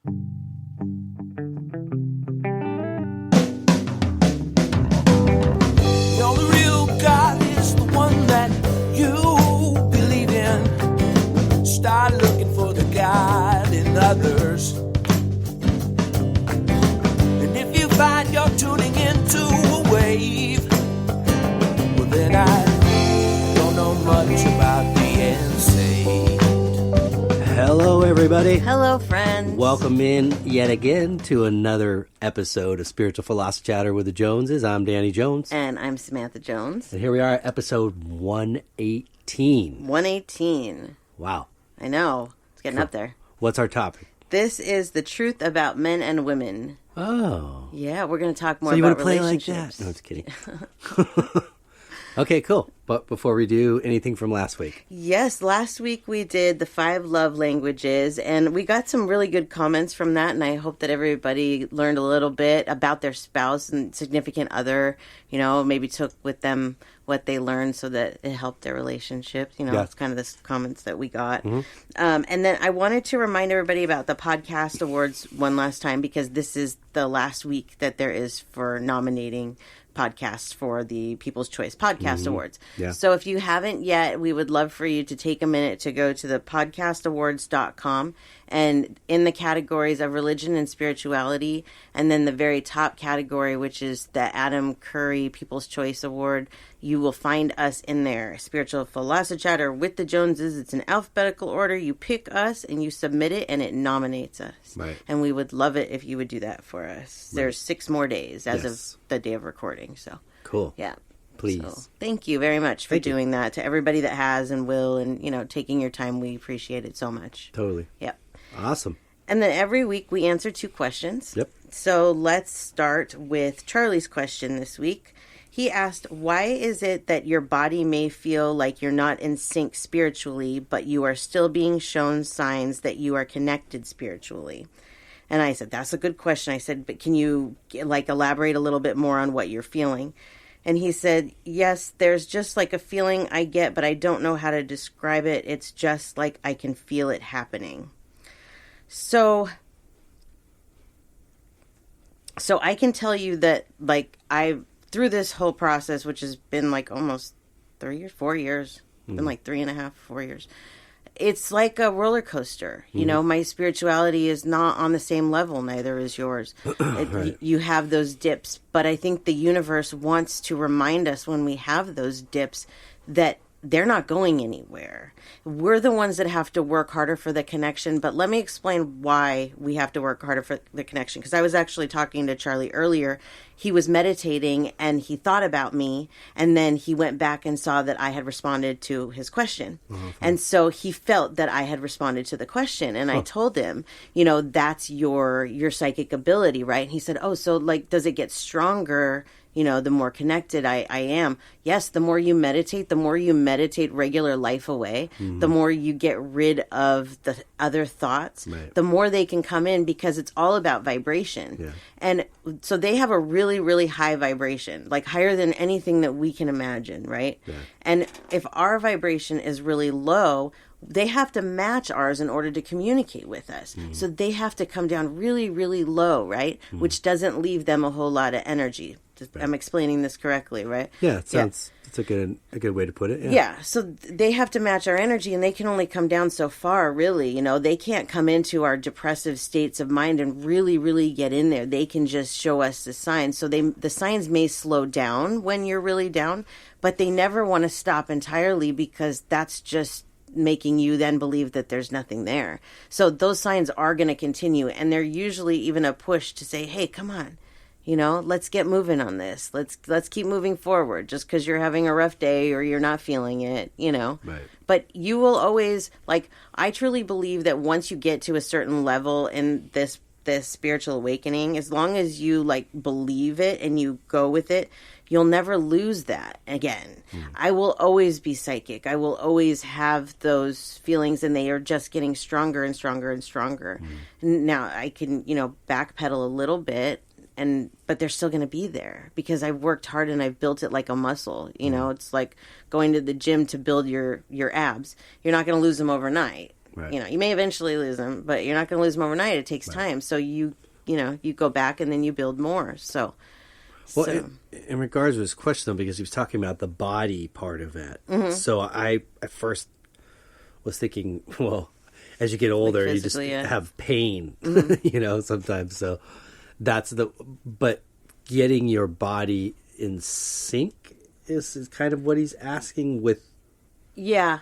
The only real God is the one that you believe in. Start looking for the God in others. And if you find you're tuning into a wave, well then I don't know much about being saved. Hello, everybody. Hello, friends. Welcome in yet again to another episode of Spiritual Philosophy Chatter with the Joneses. I'm Danny Jones. And I'm Samantha Jones. And here we are, episode 118. 118. Wow. I know. It's getting up there. What's our topic? This is the truth about men and women. Oh. Yeah, we're going to talk more so you about want to play like relationships. that? No, I'm just kidding. Okay, cool. But before we do, anything from last week? Yes, last week we did the 5 love languages, and we got some really good comments from that, and I hope that everybody learned a little bit about their spouse and significant other, you know, maybe took with them what they learned so that it helped their relationship. You know, Yeah. It's kind of the comments that we got. Mm-hmm. And then I wanted to remind everybody about the podcast awards one last time, because this is the last week that there is for nominating podcasts for the People's Choice Podcast Awards. Yeah. So if you haven't yet, we would love for you to take a minute to go to the podcastawards.com, and in the categories of religion and spirituality, and then the very top category, which is the Adam Curry People's Choice Award, you will find us in there. Spiritual Philosophy Chatter with the Joneses. It's in alphabetical order. You pick us and you submit it, and it nominates us. Right. And we would love it if you would do that for us. Right. There's 6 more days as Yes. of the day of recording. So Cool. yeah. Please. So, thank you very much for Thank you. doing that, to everybody that has and will, and, you know, taking your time. We appreciate it so much. Totally. Yep. Awesome. And then every week we answer 2 questions. Yep. So let's start with Charlie's question this week. He asked, why is it that your body may feel like you're not in sync spiritually, but you are still being shown signs that you are connected spiritually? And I said, that's a good question. I said, but can you elaborate a little bit more on what you're feeling? And he said, yes, there's just like a feeling I get, but I don't know how to describe it. It's just like I can feel it happening. So I can tell you that, through this whole process, which has been like almost 4 years, been like 3.5, 4 years. It's like a roller coaster. You know, my spirituality is not on the same level. Neither is yours. Right. You have those dips, but I think the universe wants to remind us when we have those dips that they're not going anywhere. We're the ones that have to work harder for the connection. But let me explain why we have to work harder for the connection. Because I was actually talking to Charlie earlier. He was meditating and he thought about me. And then he went back and saw that I had responded to his question. And so he felt that I had responded to the question. And I told him, you know, that's your psychic ability, right? And he said, oh, so does it get stronger, you know, the more connected I am? Yes, the more you meditate regular life away, the more you get rid of the other thoughts, Right. the more they can come in, because it's all about vibration. Yeah. And so they have a really, really high vibration, like higher than anything that we can imagine, right? Yeah. And if our vibration is really low, they have to match ours in order to communicate with us. So they have to come down really, really low, right? Which doesn't leave them a whole lot of energy. I'm explaining this correctly, right? Yeah, it's a good way to put it. Yeah, so they have to match our energy, and they can only come down so far, really. You know, they can't come into our depressive states of mind and really, really get in there. They can just show us the signs. So the signs may slow down when you're really down, but they never want to stop entirely, because that's just making you then believe that there's nothing there. So those signs are going to continue, and they're usually even a push to say, hey, come on. You know, let's get moving on this. Let's keep moving forward, just because you're having a rough day or you're not feeling it, you know. Right. But you will always, I truly believe that once you get to a certain level in this spiritual awakening, as long as you believe it and you go with it, you'll never lose that again. I will always be psychic. I will always have those feelings, and they are just getting stronger and stronger and stronger. Now I can, backpedal a little bit, but they're still going to be there because I've worked hard and I've built it like a muscle. It's like going to the gym to build your abs. You're not going to lose them overnight. Right. You know, you may eventually lose them, but you're not going to lose them overnight. It takes time. So you go back and then you build more. So, well, in regards to his question, though, because he was talking about the body part of it. Mm-hmm. So I at first was thinking, well, as you get older, you just have pain, you know, sometimes. So but getting your body in sync is kind of what he's asking with. Yeah.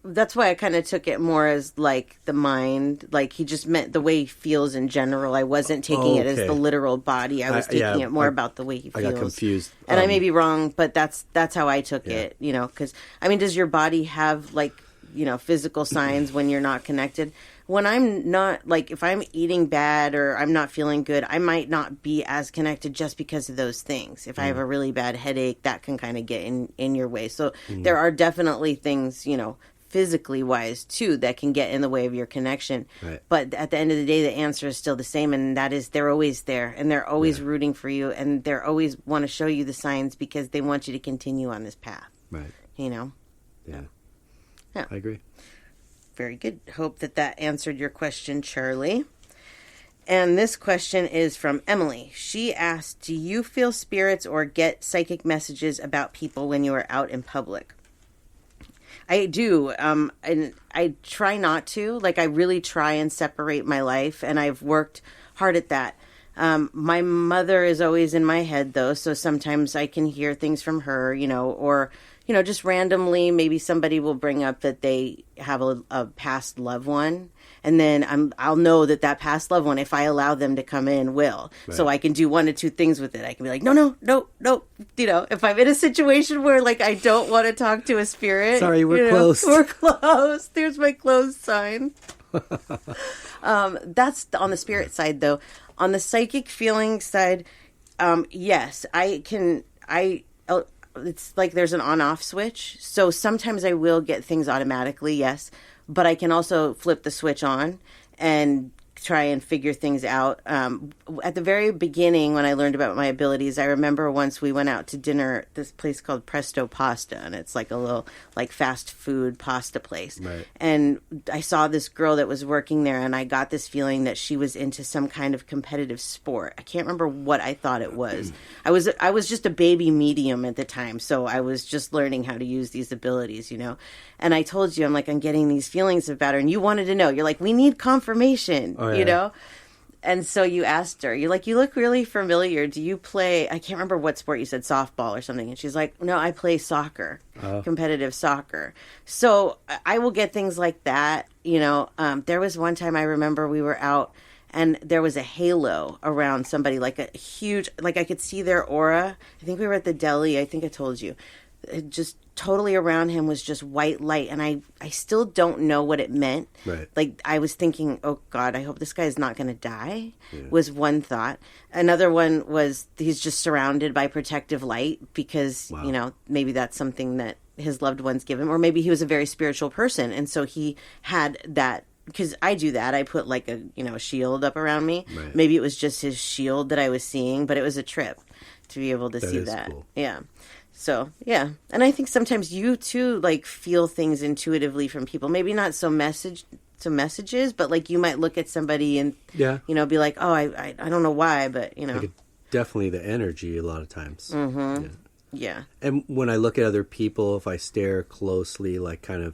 That's why I kind of took it more as like the mind, like he just meant the way he feels in general. I wasn't taking it as the literal body. I was taking it more about the way he feels. I got confused. And I may be wrong, but that's how I took it, you know, because I mean, does your body have like, you know, physical signs when you're not connected? When I'm not, like, if I'm eating bad or I'm not feeling good, I might not be as connected just because of those things. If I have a really bad headache, that can kind of get in your way. So there are definitely things, you know, physically wise too, that can get in the way of your connection. Right. But at the end of the day, the answer is still the same. And that is, they're always there and they're always rooting for you. And they're always want to show you the signs because they want you to continue on this path. Right. You know? Yeah. Yeah. I agree. Very good. Hope that answered your question, Charlie. And this question is from Emily. She asked, do you feel spirits or get psychic messages about people when you are out in public? I do. And I try not to. Like, I really try and separate my life, and I've worked hard at that. My mother is always in my head, though, so sometimes I can hear things from her, you know, or, you know, just randomly, maybe somebody will bring up that they have a past loved one, and then I'll know that past loved one, if I allow them to come in, will. Right. So I can do one or two things with it. I can be like, no. You know, if I'm in a situation where, like, I don't want to talk to a spirit. Sorry, we're closed. We're closed. There's my closed sign. That's on the spirit side, though. On the psychic feeling side, yes, it's like there's an on-off switch. So sometimes I will get things automatically, yes. But I can also flip the switch on and try and figure things out. At the very beginning, when I learned about my abilities, I remember once we went out to dinner at this place called Presto Pasta, and it's like a little like fast food pasta place. Right. And I saw this girl that was working there, and I got this feeling that she was into some kind of competitive sport. I can't remember what I thought it was. I was just a baby medium at the time, so I was just learning how to use these abilities, you know. And I told you, I'm getting these feelings about her, and you wanted to know. You're like, we need confirmation. You know? And so you asked her, you're like, you look really familiar. Do you play, I can't remember what sport you said, softball or something. And she's like, no, I play soccer, competitive soccer. So I will get things like that. You know, there was one time I remember we were out and there was a halo around somebody, like a huge, like I could see their aura. I think we were at the deli. I think I told you. It just totally around him was just white light, and I still don't know what it meant. Right. Like, I was thinking, oh God, I hope this guy is not going to die, was one thought. Another one was he's just surrounded by protective light because, you know, maybe that's something that his loved ones give him, or maybe he was a very spiritual person, and so he had that. Because I do that. I put like a shield up around me. Right. Maybe it was just his shield that I was seeing, but it was a trip to be able to see that. Cool. Yeah. So, yeah. And I think sometimes you, too, like, feel things intuitively from people. Maybe not messages, but, like, you might look at somebody and, you know, be like, oh, I don't know why, but, you know. Definitely the energy a lot of times. Mm-hmm. Yeah. And when I look at other people, if I stare closely, like, kind of,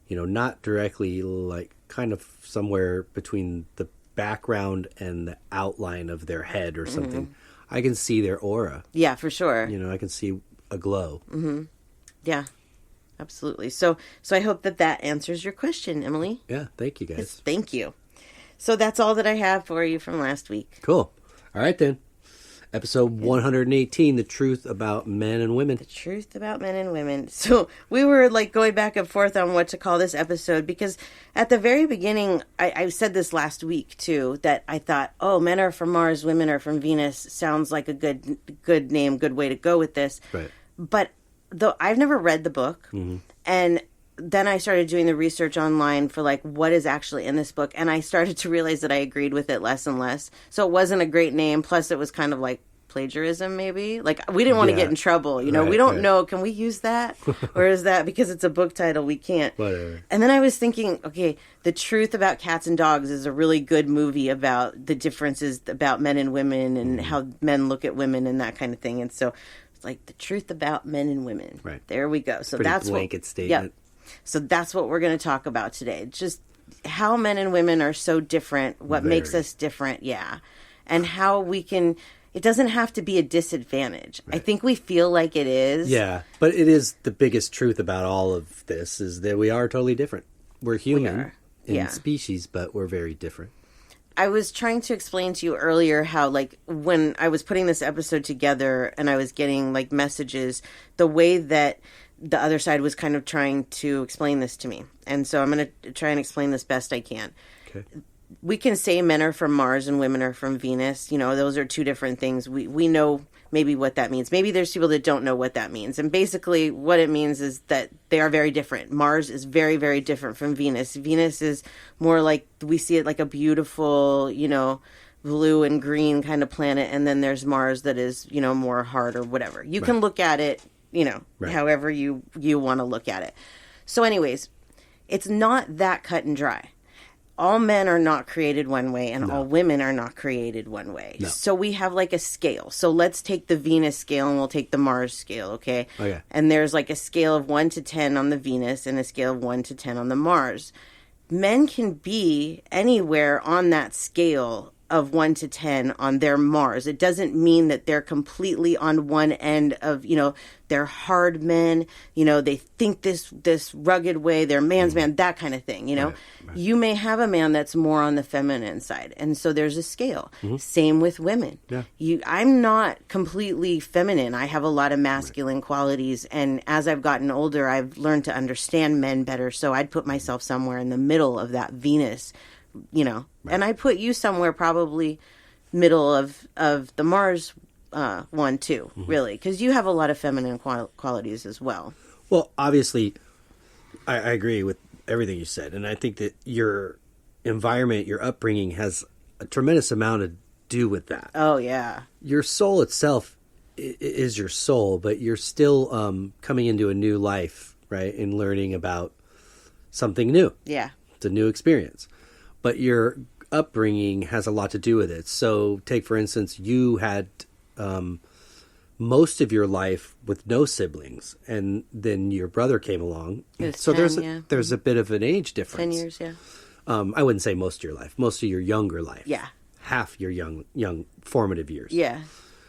you know, not directly, like, kind of somewhere between the background and the outline of their head or something, I can see their aura. Yeah, for sure. You know, I can see a glow. Mm-hmm. Yeah, absolutely. So I hope that answers your question, Emily. Yeah, thank you guys. Yes, thank you. So that's all that I have for you from last week. Cool. All right, then. Episode 118, The Truth About Men and Women. The Truth About Men and Women. So we were like going back and forth on what to call this episode because at the very beginning, I said this last week too, that I thought, oh, men are from Mars, women are from Venus. Sounds like a good name, good way to go with this. Right. But though I've never read the book, and then I started doing the research online for like what is actually in this book, and I started to realize that I agreed with it less and less. So it wasn't a great name. Plus, it was kind of like plagiarism, maybe. Like, we didn't want to get in trouble, you know. Right, we don't know. Can we use that? Or is that because it's a book title, we can't? Whatever. And then I was thinking, okay, The Truth About Cats and Dogs is a really good movie about the differences about men and women and how men look at women and that kind of thing. And so it's like The Truth About Men and Women. Right. There we go. So Pretty that's blanket statement. Yeah. So that's what we're going to talk about today. Just how men and women are so different, what makes us different, and how we can... It doesn't have to be a disadvantage. Right. I think we feel like it is. Yeah, but it is the biggest truth about all of this is that we are totally different. We're human in species, but we're very different. I was trying to explain to you earlier how, like, when I was putting this episode together and I was getting, like, messages, the way that the other side was kind of trying to explain this to me. And so I'm going to try and explain this best I can. Okay. We can say men are from Mars and women are from Venus. You know, those are two different things. We know maybe what that means. Maybe there's people that don't know what that means. And basically what it means is that they are very different. Mars is very, very different from Venus. Venus is more like, we see it like a beautiful, you know, blue and green kind of planet. And then there's Mars that is, you know, more hard or whatever. You can look at it, you know, however you want to look at it. So anyways, it's not that cut and dry. All men are not created one way and all women are not created one way. No. So we have like a scale. So let's take the Venus scale and we'll take the Mars scale, okay? Okay. And there's like a scale of 1 to 10 on the Venus and a scale of 1 to 10 on the Mars. Men can be anywhere on that scale of 1 to 10 on their Mars. It doesn't mean that they're completely on one end of, you know, they're hard men, you know, they think this rugged way, they're man's man, that kind of thing, you know. Right. You may have a man that's more on the feminine side, and so there's a scale. Same with women. Yeah. I'm not completely feminine. I have a lot of masculine qualities, and as I've gotten older, I've learned to understand men better, so I'd put myself somewhere in the middle of that Venus, you know. And I put you somewhere probably middle of the Mars one too, really, because you have a lot of feminine qualities as well. Well, obviously, I agree with everything you said, and I think that your environment, your upbringing, has a tremendous amount to do with that. Oh yeah, your soul itself is your soul, but you're still coming into a new life, right, and learning about something new. Yeah, it's a new experience, but your upbringing has a lot to do with it. So take, for instance, you had most of your life with no siblings, and then your brother came along. So 10, there's a bit of an age difference. 10 years, yeah. I wouldn't say most of your life, most of your younger life. Yeah. Half your young formative years. Yeah.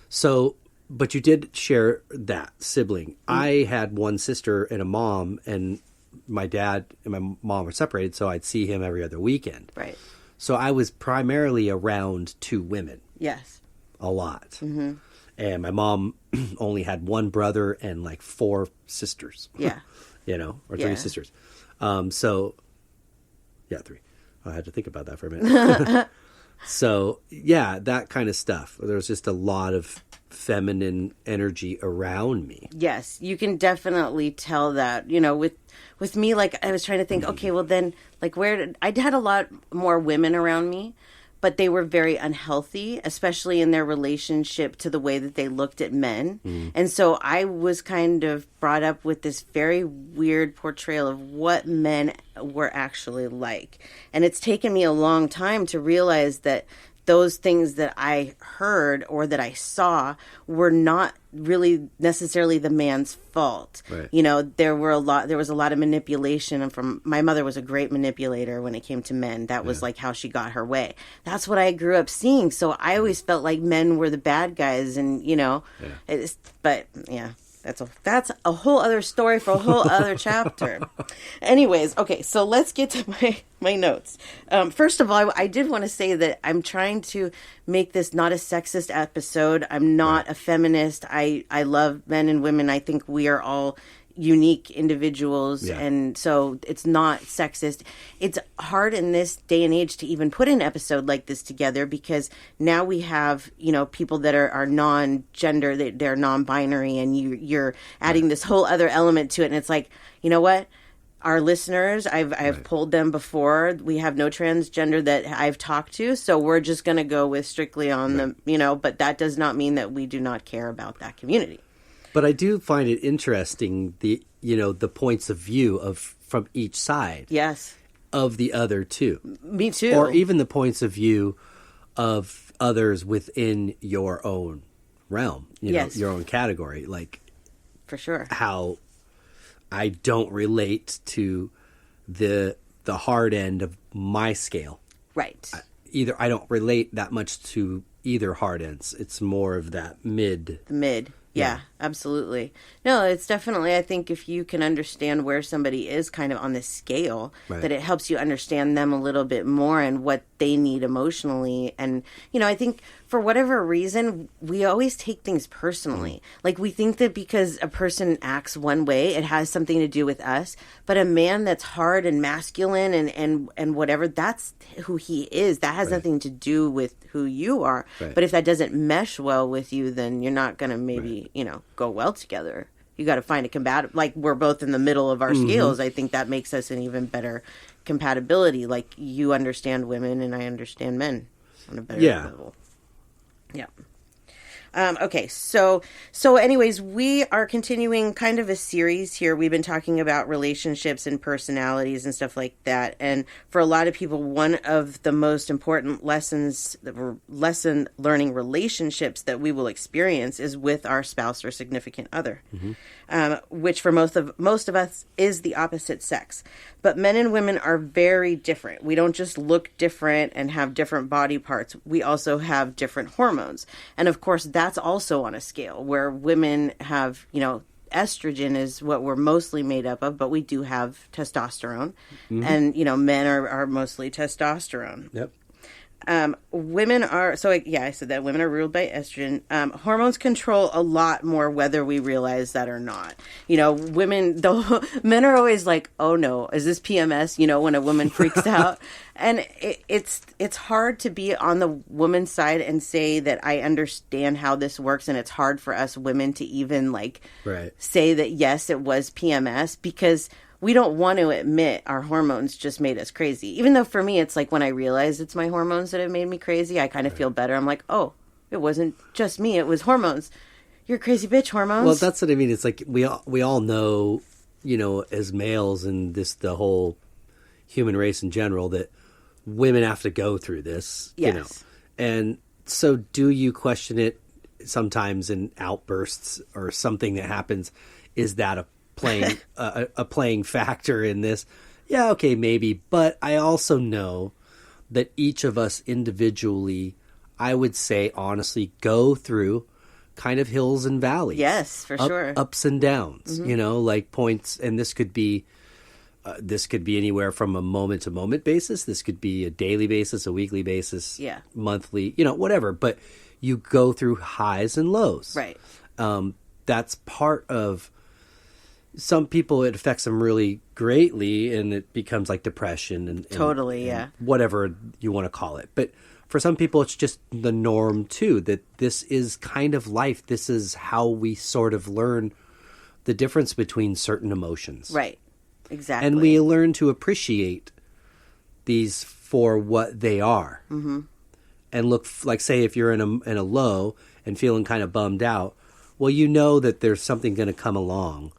So, but you did share that sibling. I had one sister and a mom, and my dad and my mom were separated, so I'd see him every other weekend. Right. So I was primarily around two women. Yes. A lot. And my mom only had one brother and like 4 sisters. Yeah. You know, or 3 sisters. So, yeah, 3. I had to think about that for a minute. So, yeah, that kind of stuff. There was just a lot of feminine energy around me. Yes, you can definitely tell that. You know, with me, like, I was trying to think, okay, well then, like, I had a lot more women around me, but they were very unhealthy, especially in their relationship to the way that they looked at men. And so I was kind of brought up with this very weird portrayal of what men were actually like. And it's taken me a long time to realize that those things that I heard or that I saw were not really necessarily the man's fault. Right. You know, there was a lot of manipulation, and from my mother was a great manipulator when it came to men. That was like how she got her way. That's what I grew up seeing. So I always felt like men were the bad guys, and you know, that's a whole other story for a whole other chapter. Anyways, okay, so let's get to my notes. First of all, I did want to say that I'm trying to make this not a sexist episode. I'm not a feminist. I love men and women. I think we are all unique individuals, and so it's not sexist. It's hard in this day and age to even put an episode like this together, because now we have, you know, people that are non-gender, they're non-binary, and you're adding this whole other element to it, and it's like, you know what? our listeners, I've polled them before. We have no transgender that I've talked to, so we're just going to go with strictly on the, but that does not mean that we do not care about that community. But I do find it interesting, the points of view from each side. Yes. Of the other two. Me too. Or even the points of view of others within your own realm, your own category. Like, for sure. How I don't relate to the hard end of my scale. Right. I don't relate that much to either hard ends. It's more of that mid. The mid. Yeah, absolutely. No, it's definitely, I think if you can understand where somebody is kind of on the scale, that it helps you understand them a little bit more and what they need emotionally. And, I think for whatever reason, we always take things personally. Like, we think that because a person acts one way, it has something to do with us. But a man that's hard and masculine and whatever, that's who he is. That has nothing to do with who you are. Right. But if that doesn't mesh well with you, then you're not going to maybe, go well together. You got to find a compatible, like we're both in the middle of our scales. I think that makes us an even better compatibility. Like, you understand women and I understand men on a better level. Yeah. Okay, so anyways, we are continuing kind of a series here. We've been talking about relationships and personalities and stuff like that. And for a lot of people, one of the most important lesson learning relationships that we will experience is with our spouse or significant other, which for most of us is the opposite sex. But men and women are very different. We don't just look different and have different body parts. We also have different hormones. And of course, that's also on a scale where women have, estrogen is what we're mostly made up of, but we do have testosterone. And, men are mostly testosterone. Yep. Women are, I said that women are ruled by estrogen. Hormones control a lot more whether we realize that or not. Men are always like, oh no, is this PMS? When a woman freaks out. And it's hard to be on the woman's side and say that I understand how this works. And it's hard for us women to even say that, yes, it was PMS, because we don't want to admit our hormones just made us crazy. Even though for me, it's like when I realize it's my hormones that have made me crazy, I kind of feel better. I'm like, oh, it wasn't just me. It was hormones. You're a crazy bitch, hormones. Well, that's what I mean. It's like we all know, as males and the whole human race in general, that women have to go through this, And so do you question it sometimes in outbursts or something that happens? Is that a playing factor in this? Yeah, okay, maybe. But I also know that each of us individually, I would say honestly, go through kind of hills and valleys. Yes, for sure. Ups and downs, like points. And this could be anywhere from a moment to moment basis. This could be a daily basis, a weekly basis, monthly, whatever. But you go through highs and lows. Right. That's part of. Some people, it affects them really greatly, and it becomes like depression and totally, and whatever you want to call it. But for some people, it's just the norm too. That this is kind of life. This is how we sort of learn the difference between certain emotions, right? Exactly, and we learn to appreciate these for what they are, and look like, say, if you're in a low and feeling kind of bummed out, well, that there's something going to come along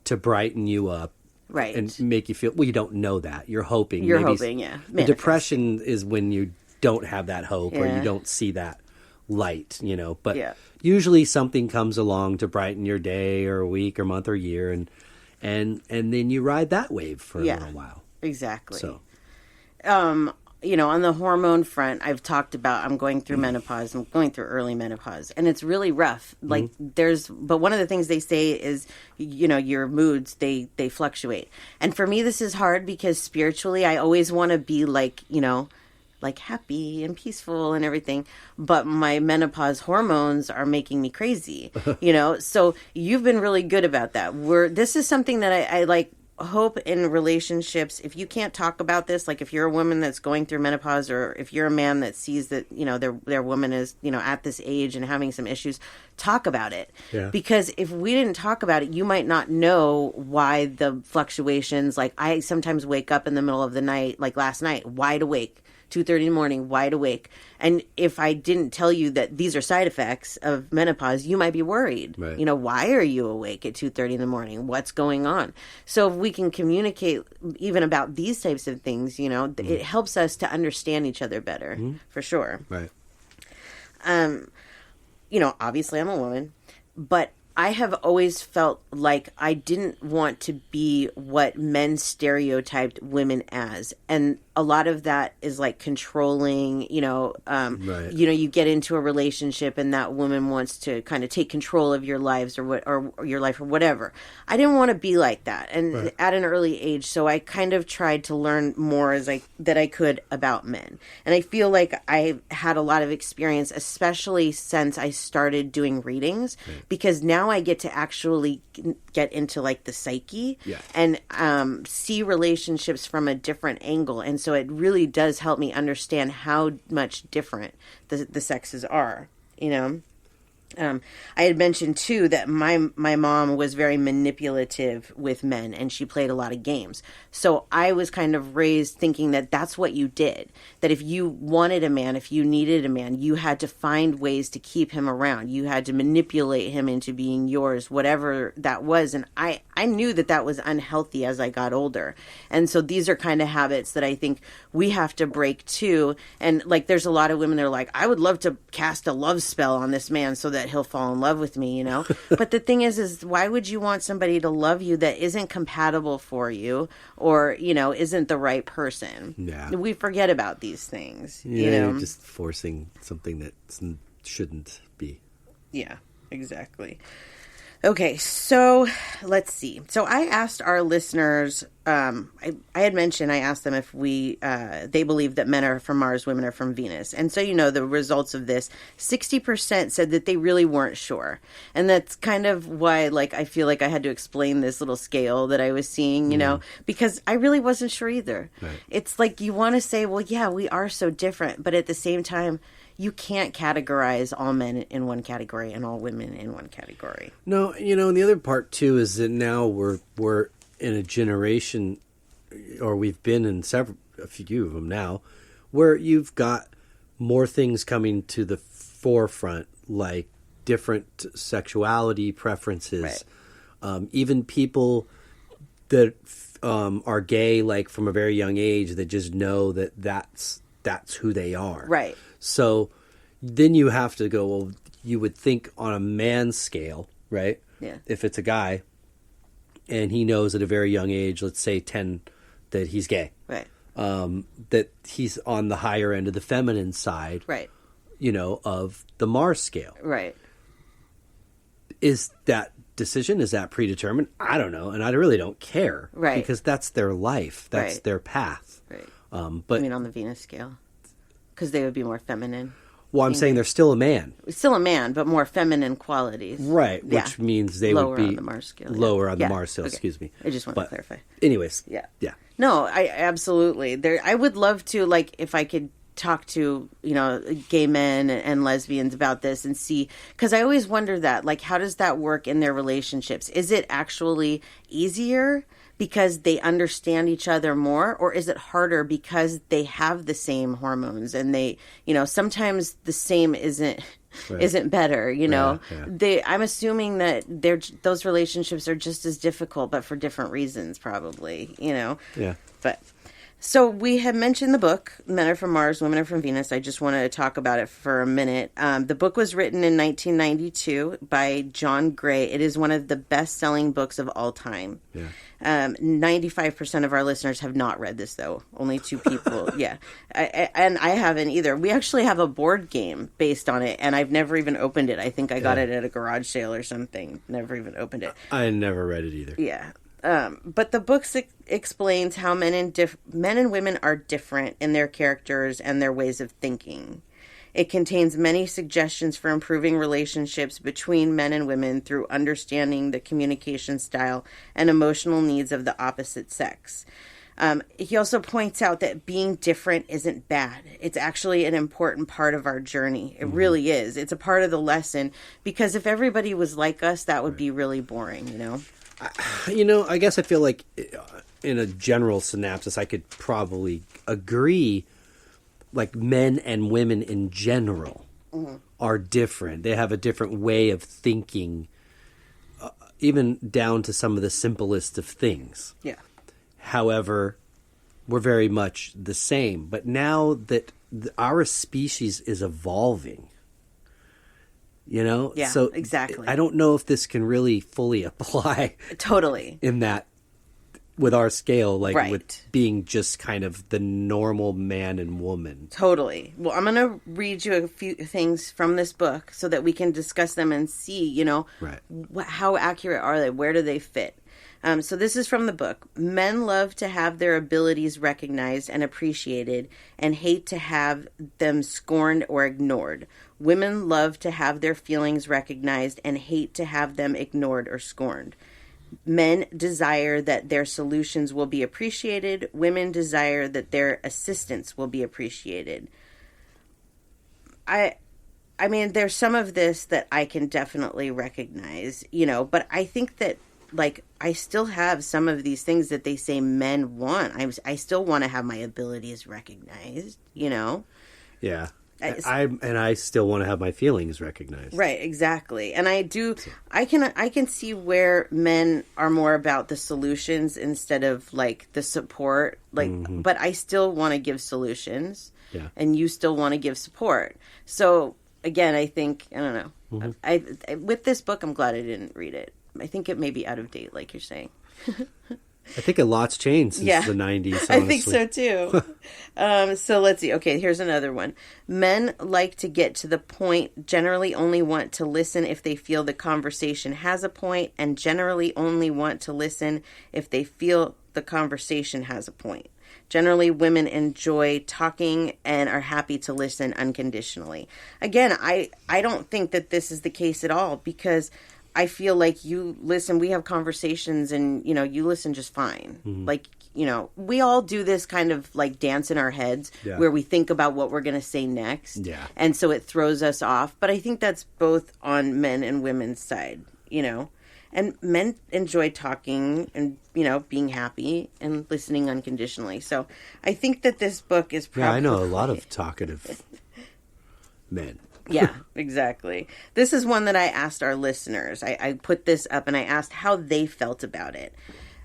to brighten you up, right, and make you feel. Well, you don't know that. You're hoping. You're hoping, yeah. The depression is when you don't have that hope or you don't see that light. But usually something comes along to brighten your day or week or month or year, and then you ride that wave for a little while. Exactly. So, on the hormone front, I've talked about I'm going through menopause. I'm going through early menopause, and it's really rough. Like but one of the things they say is, your moods, they fluctuate. And for me, this is hard because spiritually, I always want to be like happy and peaceful and everything. But my menopause hormones are making me crazy, So you've been really good about that. This is something that I like. hope in relationships, if you can't talk about this, like if you're a woman that's going through menopause, or if you're a man that sees that, their woman is, at this age and having some issues, talk about it. Yeah. Because if we didn't talk about it, you might not know why the fluctuations, like I sometimes wake up in the middle of the night, like last night, wide awake. 2:30 in the morning, wide awake. And if I didn't tell you that these are side effects of menopause, you might be worried. Right. Why are you awake at 2:30 in the morning? What's going on? So if we can communicate even about these types of things, it helps us to understand each other better, for sure. Right. Obviously I'm a woman, but I have always felt like I didn't want to be what men stereotyped women as. And a lot of that is like controlling, Right. You get into a relationship and that woman wants to kind of take control of your lives or your life or whatever. I didn't want to be like that. And at an early age, so I kind of tried to learn more that I could about men. And I feel like I had a lot of experience, especially since I started doing readings, because now I get to actually get into like the psyche and see relationships from a different angle. And so it really does help me understand how much different the sexes are, I had mentioned too that my mom was very manipulative with men, and she played a lot of games. So I was kind of raised thinking that that's what you did. That if you wanted a man, if you needed a man, you had to find ways to keep him around. You had to manipulate him into being yours, whatever that was. And I knew that was unhealthy as I got older. And so these are kind of habits that I think we have to break too. And like, there's a lot of women that are like, I would love to cast a love spell on this man so that he'll fall in love with me, But the thing is why would you want somebody to love you that isn't compatible for you or, isn't the right person? Yeah. We forget about these things, You're just forcing something that shouldn't be. Yeah, exactly. Okay, so let's see. So I asked our listeners, I had mentioned, I asked them if they believe that men are from Mars, women are from Venus. And so, the results of this, 60% said that they really weren't sure. And that's kind of why, like, I feel like I had to explain this little scale that I was seeing, because I really wasn't sure either. Right. It's like you want to say, well, yeah, we are so different. But at the same time, you can't categorize all men in one category and all women in one category. No, and the other part too is that now we're in a generation, or we've been in a few of them now, where you've got more things coming to the forefront, like different sexuality preferences, right. Even people that are gay, like from a very young age, that just know that's who they are. Right. So then you have to go, well, you would think on a man's scale, right? Yeah. If it's a guy and he knows at a very young age, let's say 10, that he's gay. Right. That he's on the higher end of the feminine side. Right. Of the Mars scale. Right. Is that decision, is that predetermined? I don't know. And I really don't care. Right. Because that's their life. That's their path. Right. But I mean, on the Venus scale. Because they would be more feminine. Well, I'm saying they're still a man. Still a man, but more feminine qualities. Right, which means they lower would be on the Mars scale. Lower on the Mars scale, okay. excuse me. I just want to clarify. Anyways. Yeah. Yeah. No, I absolutely. I would love to, like, if I could talk to, gay men and lesbians about this and see, because I always wonder that, like, how does that work in their relationships? Is it actually easier because they understand each other more, or is it harder because they have the same hormones and they, sometimes the same isn't better, Yeah. I'm assuming that those relationships are just as difficult, but for different reasons, probably, Yeah. But so we have mentioned the book, Men Are From Mars, Women Are From Venus. I just wanted to talk about it for a minute. The book was written in 1992 by John Gray. It is one of the best-selling books of all time. Yeah. 95% of our listeners have not read this, though. Only 2 people. Yeah. And I haven't either. We actually have a board game based on it, and I've never even opened it. I think I got it at a garage sale or something. Never even opened it. I never read it either. Yeah. But the book explains how men and women are different in their characters and their ways of thinking. It contains many suggestions for improving relationships between men and women through understanding the communication style and emotional needs of the opposite sex. He also points out that being different isn't bad. It's actually an important part of our journey. It really is. It's a part of the lesson, because if everybody was like us, that would be really boring, you know? I guess I feel like in a general synopsis, I could probably agree, like men and women in general are different. They have a different way of thinking, even down to some of the simplest of things. Yeah. However, we're very much the same. But now that our species is evolving, Yeah, so exactly. I don't know if this can really fully apply Totally. in that with our scale, like Right. with being just kind of the normal man and woman. Totally. Well, I'm going to read you a few things from this book so that we can discuss them and see, Right. how accurate are they? Where do they fit? So this is from the book. Men love to have their abilities recognized and appreciated and hate to have them scorned or ignored. Women love to have their feelings recognized and hate to have them ignored or scorned. Men desire that their solutions will be appreciated. Women desire that their assistance will be appreciated. I mean, there's some of this that I can definitely recognize, but I think that, like, I still have some of these things that they say men want. I still want to have my abilities recognized, Yeah. I still want to have my feelings recognized. Right, exactly. And I do, I can see where men are more about the solutions instead of like the support, but I still want to give solutions. Yeah. And you still want to give support. So again, I think, I don't know. I with this book, I'm glad I didn't read it. I think it may be out of date, like you're saying. I think a lot's changed since the 90s, honestly. I think so too. So let's see. Okay, here's another one. Men like to get to the point, generally only want to listen if they feel the conversation has a point, and generally only want to listen if they feel the conversation has a point. Generally, women enjoy talking and are happy to listen unconditionally. Again, I don't think that this is the case at all, because I feel like you listen, we have conversations and, you listen just fine. Like, we all do this kind of like dance in our heads where we think about what we're going to say next. Yeah. And so it throws us off. But I think that's both on men and women's side, And men enjoy talking and, being happy and listening unconditionally. So I think that this book is probably... Yeah, I know a lot of talkative men. Yeah, exactly. This is one that I asked our listeners. I put this up and I asked how they felt about it.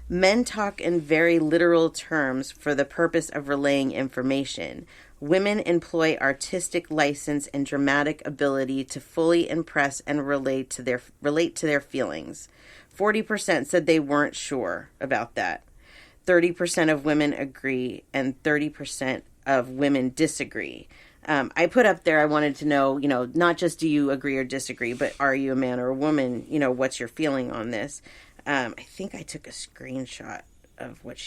Men talk in very literal terms for the purpose of relaying information. Women employ artistic license and dramatic ability to fully impress and relate to their feelings. 40% said they weren't sure about that. 30% of women agree and 30% of women disagree. I put up there, I wanted to know, not just do you agree or disagree, but are you a man or a woman? What's your feeling on this? I think I took a screenshot of what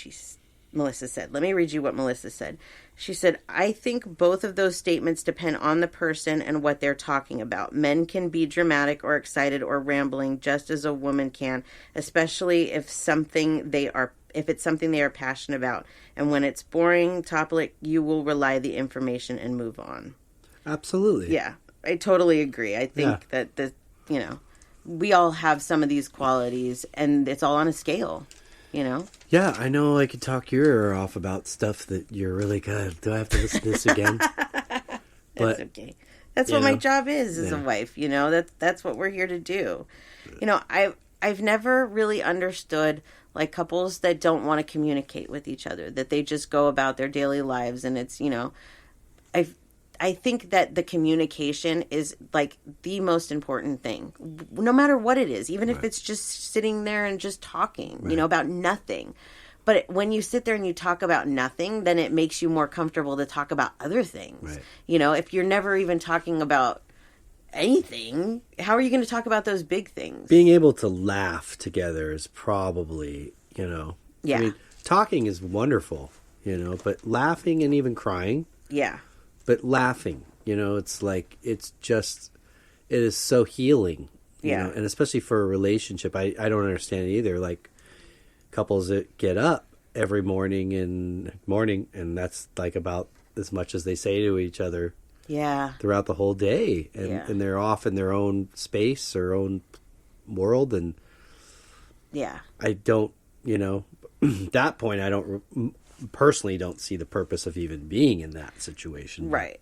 Melissa said. Let me read you what Melissa said. She said, I think both of those statements depend on the person and what they're talking about. Men can be dramatic or excited or rambling just as a woman can, especially if it's something they are passionate about. And when it's boring topic, you will relay the information and move on. Absolutely. Yeah, I totally agree. I think that we all have some of these qualities, and it's all on a scale, Yeah, I know I could talk your ear off about stuff that you're really good. Do I have to listen to this again? That's okay. That's what my job is as a wife, That's what we're here to do. I've never really understood like couples that don't want to communicate with each other, that they just go about their daily lives, and it's, I think that the communication is like the most important thing, no matter what it is, even if it's just sitting there and just talking, about nothing. But when you sit there and you talk about nothing, then it makes you more comfortable to talk about other things. Right. If you're never even talking about anything, how are you going to talk about those big things? Being able to laugh together is probably, Yeah. I mean, talking is wonderful, but laughing and even crying. Yeah. But laughing, It's like, it is so healing. You know? And especially for a relationship, I don't understand it either. Like couples that get up every morning, and that's like about as much as they say to each other throughout the whole day, and they're off in their own space or own world, and I don't, at that point, I don't personally don't see the purpose of even being in that situation. Right.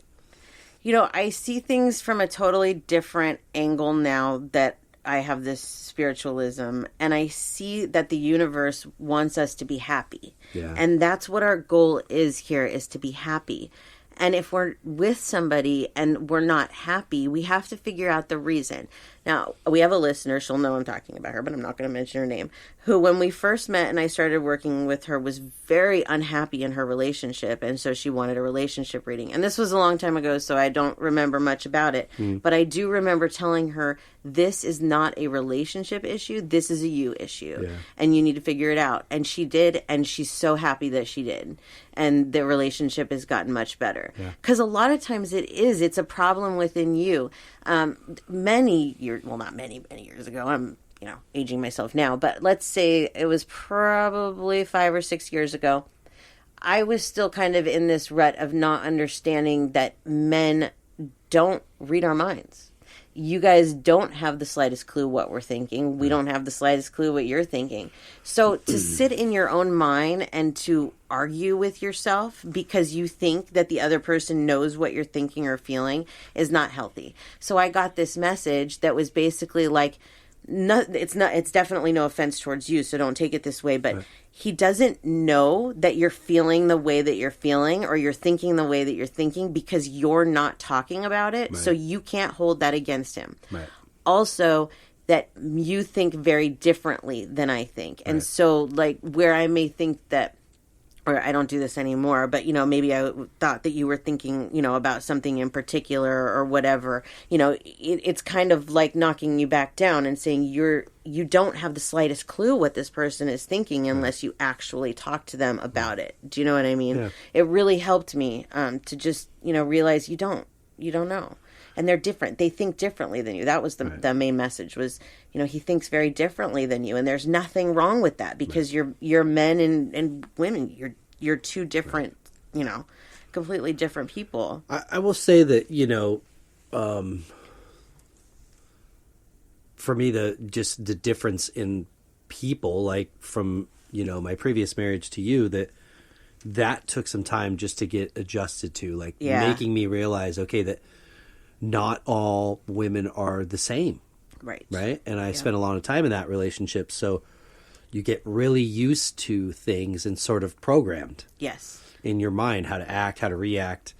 I see things from a totally different angle now that I have this spiritualism, and I see that the universe wants us to be happy. Yeah. And that's what our goal is here, is to be happy. And if we're with somebody and we're not happy, we have to figure out the reason. Now, we have a listener, she'll know I'm talking about her, but I'm not going to mention her name, who when we first met and I started working with her was very unhappy in her relationship. And so she wanted a relationship reading. And this was a long time ago, so I don't remember much about it. But I do remember telling her, this is not a relationship issue. This is a you issue. Yeah. And you need to figure it out. And she did. And she's so happy that she did. And the relationship has gotten much better. Because a lot of times it's a problem within you. Many years, well, not many years ago, I'm, aging myself now, but let's say it was probably 5 or 6 years ago, I was still kind of in this rut of not understanding that men don't read our minds. You guys don't have the slightest clue what we're thinking. We don't have the slightest clue what you're thinking. So to sit in your own mind and to argue with yourself because you think that the other person knows what you're thinking or feeling is not healthy. So I got this message that was basically like, no, it's definitely no offense towards you, so don't take it this way, but he doesn't know that you're feeling the way that you're feeling or you're thinking the way that you're thinking because you're not talking about it. So you can't hold that against him. Also, that you think very differently than I think. And so like where I may think that, or I don't do this anymore, but, maybe I thought that you were thinking, about something in particular or whatever, it's kind of like knocking you back down and saying you don't have the slightest clue what this person is thinking unless you actually talk to them about it. Do you know what I mean? Yeah. It really helped me to just, realize you don't know. And they're different. They think differently than you. That was the main message was, he thinks very differently than you. And there's nothing wrong with that because you're men and women. You're two different, completely different people. I will say that, for me, the difference in people, like from, my previous marriage to you, that took some time just to get adjusted to, like making me realize, okay, that not all women are the same. Right. And I spent a lot of time in that relationship. So you get really used to things and sort of programmed. Yes. In your mind, how to act, how to react.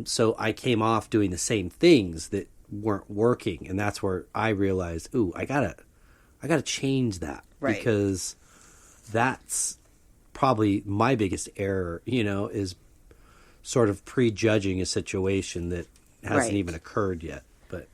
So I came off doing the same things that weren't working. And that's where I realized, I gotta change that. Right. Because that's probably my biggest error, is sort of prejudging a situation that hasn't even occurred yet. But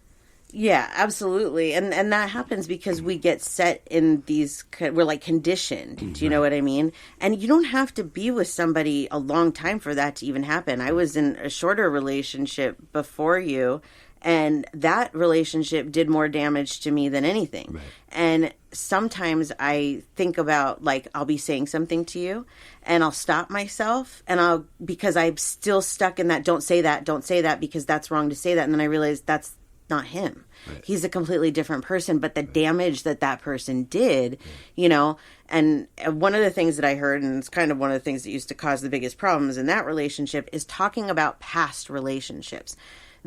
yeah, absolutely. And that happens because we get set in we're like conditioned. Do you know what I mean? And you don't have to be with somebody a long time for that to even happen. I was in a shorter relationship before you, and that relationship did more damage to me than anything. Right. And sometimes I think about, like, I'll be saying something to you and I'll stop myself and because I'm still stuck in that, don't say that because that's wrong to say that. And then I realize that's not him. Right. He's a completely different person, but the damage that person did, and one of the things that I heard, and it's kind of one of the things that used to cause the biggest problems in that relationship, is talking about past relationships.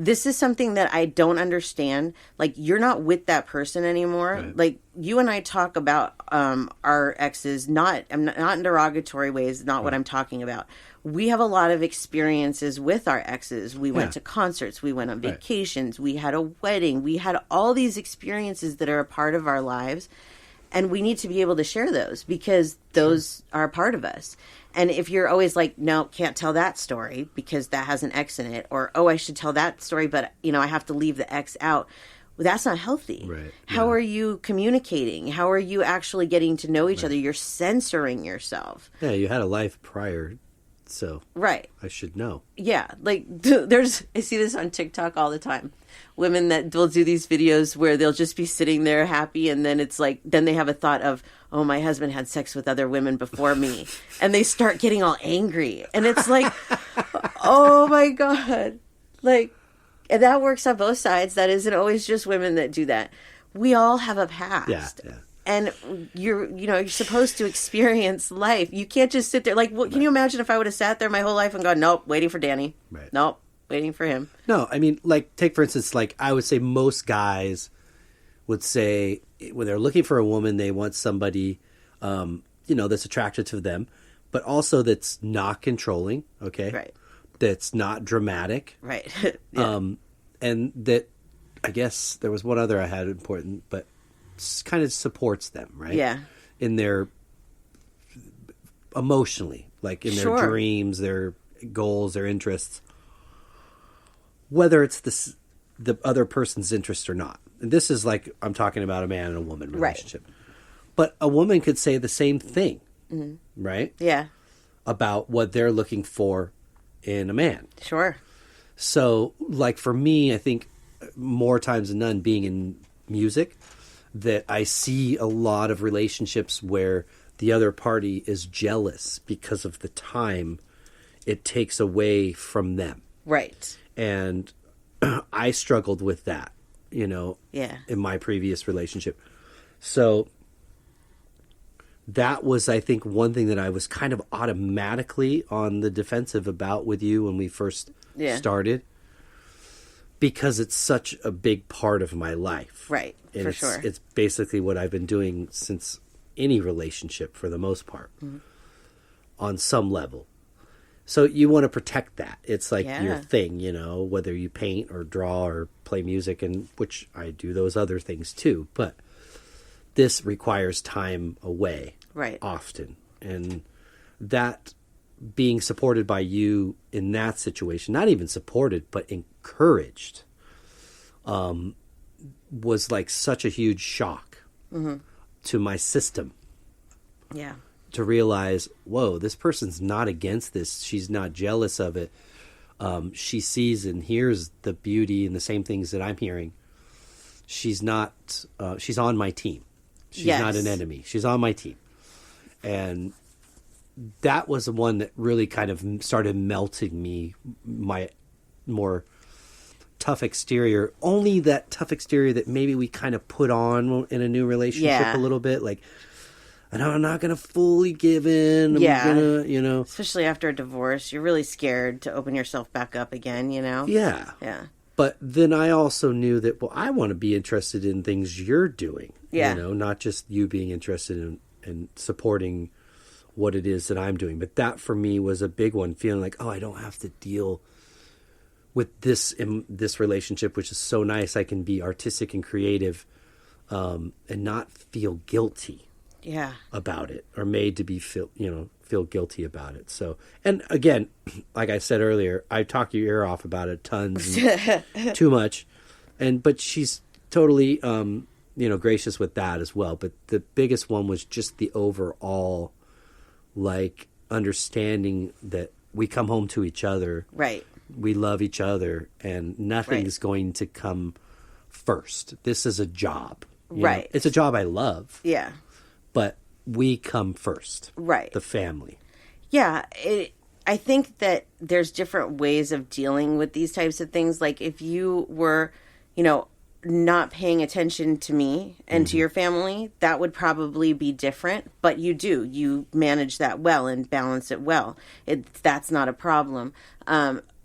This is something that I don't understand. Like, you're not with that person anymore. Right. Like, you and I talk about our exes, not in derogatory ways, not what I'm talking about. We have a lot of experiences with our exes. We went to concerts. We went on vacations. We had a wedding. We had all these experiences that are a part of our lives. And we need to be able to share those because those are a part of us. And if you're always like, no, can't tell that story because that has an X in it, or, I should tell that story, but, I have to leave the X out. Well, that's not healthy. Right. How are you communicating? How are you actually getting to know each other? You're censoring yourself. Yeah, you had a life prior so right. I should know. Yeah, like I see this on TikTok all the time. Women that will do these videos where they'll just be sitting there happy, and then it's like, then they have a thought of, oh, my husband had sex with other women before me, and they start getting all angry, and it's like, oh my God, like, and that works on both sides. That isn't always just women that do that. We all have a past. Yeah. And you're supposed to experience life. You can't just sit there like, well, can you imagine if I would have sat there my whole life and gone, nope, waiting for Danny. Right. Nope, waiting for him. No, I mean, like, take for instance, like, I would say most guys would say when they're looking for a woman, they want somebody, that's attracted to them, but also that's not controlling. Okay. Right. That's not dramatic. Right. Yeah. And that, I guess there was one other I had important, but kind of supports them, right? Yeah. In their emotionally, like in their dreams, their goals, their interests, whether it's the other person's interest or not. And this is like, I'm talking about a man and a woman relationship. Right. But a woman could say the same thing, right? Yeah. About what they're looking for in a man. Sure. So, like, for me, I think more times than none, being in music, that I see a lot of relationships where the other party is jealous because of the time it takes away from them. Right. And I struggled with that, in my previous relationship. So that was, I think, one thing that I was kind of automatically on the defensive about with you when we first started. Because it's such a big part of my life. Right, and for sure. It's basically what I've been doing since any relationship for the most part, on some level. So you want to protect that. It's like your thing, whether you paint or draw or play music, and which I do those other things too. But this requires time away often. And that being supported by you in that situation, not even supported, but encouraged, was like such a huge shock to my system. Yeah. To realize, whoa, this person's not against this. She's not jealous of it. She sees and hears the beauty and the same things that I'm hearing. She's not, she's on my team. She's not an enemy. She's on my team. And that was the one that really kind of started melting me, my more tough exterior. Only that tough exterior that maybe we kind of put on in a new relationship a little bit. Like, and I'm not going to fully give in. I'm going to, Especially after a divorce, you're really scared to open yourself back up again, Yeah. Yeah. But then I also knew that, well, I want to be interested in things you're doing. Yeah. Not just you being interested in supporting what it is that I'm doing. But that for me was a big one, feeling like, oh, I don't have to deal with this in this relationship, which is so nice. I can be artistic and creative, and not feel guilty about it, or made to be feel guilty about it. So, and again, like I said earlier, I talk your ear off about it tons, and too much, but she's totally gracious with that as well. But the biggest one was just the overall, like, understanding that we come home to each other. Right. We love each other, and nothing is going to come first. This is a job. Right. It's a job I love. Yeah. But we come first. Right. The family. Yeah. I think that there's different ways of dealing with these types of things. Like, if you were, not paying attention to me and to your family, that would probably be different. But you manage that well and balance it well. That's not a problem.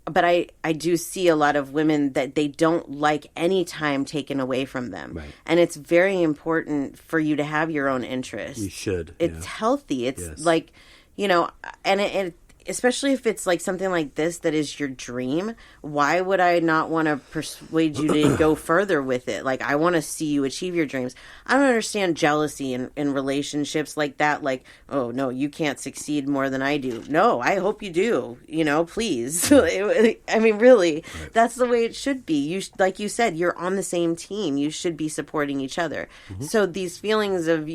But I do see a lot of women that they don't like any time taken away from them. Right. And it's very important for you to have your own interests. You should. It's healthy. It's like, and it especially if it's like something like this that is your dream, why would I not want to persuade you to go further with it? Like, I want to see you achieve your dreams. I don't understand jealousy in relationships like that. Like, oh, no, you can't succeed more than I do. No, I hope you do, please. I mean, really, that's the way it should be. Like you said, you're on the same team. You should be supporting each other. Mm-hmm. So these feelings of,